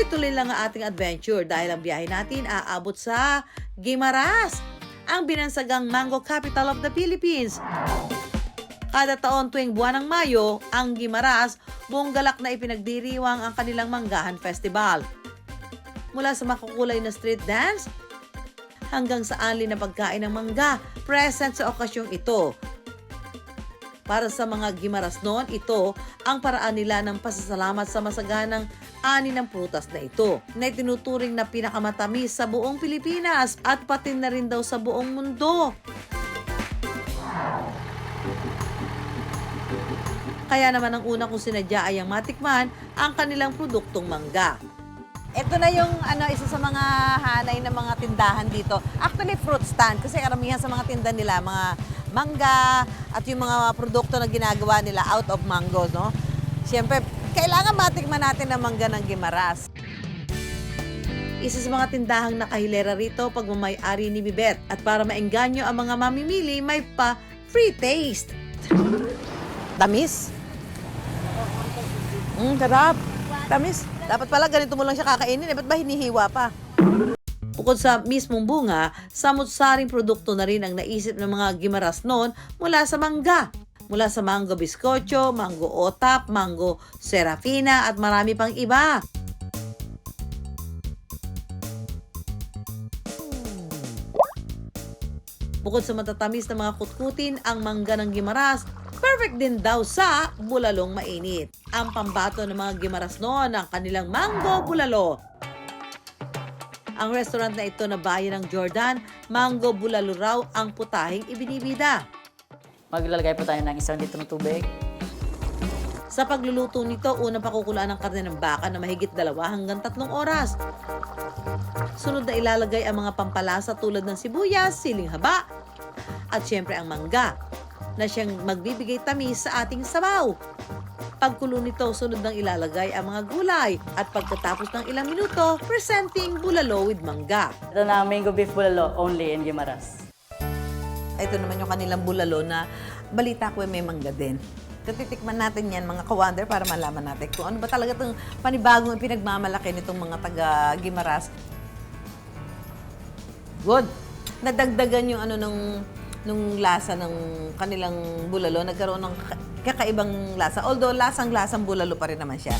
Tuloy-tuloy lang ang ating adventure dahil ang biyahe natin aabot sa Guimaras, ang binansagang mango capital of the Philippines. Kada taon tuwing buwan ng Mayo, ang Guimaras buong galak na ipinagdiriwang ang kanilang Manggahan Festival. Mula sa makukulay na street dance hanggang sa anli na pagkain ng mangga, present sa okasyong ito. Para sa mga Guimaras noon, ito ang paraan nila ng pasasalamat sa masaganang ani ng prutas na ito, na itinuturing na pinakamatamis sa buong Pilipinas at pati na rin daw sa buong mundo. Kaya naman ang una kong sinadya ay ang matikman ang kanilang produktong mangga. Ito na yung isa sa mga hanay ng mga tindahan dito. Actually, fruit stand. Kasi karamihan sa mga tinda nila, mga mangga at yung mga produkto na ginagawa nila out of mangoes, no? Siyempre, kailangan matikman natin ang mangga ng Guimaras. Isa sa mga tindahang nakahilera rito pagmamay-ari ni Bibet. At para maengganyo ang mga mamimili, may pa free taste. Tamis. Sarap. Tamis. Dapat pala ganito mo lang siya kakainin. Ba't ba hinihiwa pa? Bukod sa mismong bunga, samut-saring produkto na rin ang naisip ng mga Guimaras noon mula sa mangga. Mula sa mango biscocho, mango otap, mango serafina at marami pang iba. Bukod sa matatamis na mga kutkutin, ang mangga ng Guimaras, perfect din daw sa bulalong mainit. Ang pambato ng mga Guimaras noon ang kanilang mango bulalo. Ang restaurant na ito na bayan ng Jordan, mango bulalo raw ang putahing ibinibida. Maglalagay po tayo ng 1 litro ng tubig. Sa pagluluto nito, unang pakukulaan ng karne ng baka na mahigit 2 hanggang 3 oras. Sunod na ilalagay ang mga pampalasa tulad ng sibuyas, siling haba, at syempre ang mangga, na siyang magbibigay tamis sa ating sabaw. Pagkulo nito, sunod nang ilalagay ang mga gulay at pagkatapos ng ilang minuto, presenting bulalo with mangga. Ito na ang mango beef bulalo, only in Guimaras. Ito naman yung kanilang bulalo na balita ko may mangga din. Titikman natin yan mga ka-wonder para malaman natin kung ano ba talaga itong panibagong pinagmamalaki nitong mga taga-Guimaras. Good. Nadagdagan yung nung lasa ng kanilang bulalo, nagkaroon ng kakaibang lasa. Although lasang-lasang bulalo pa rin naman siya.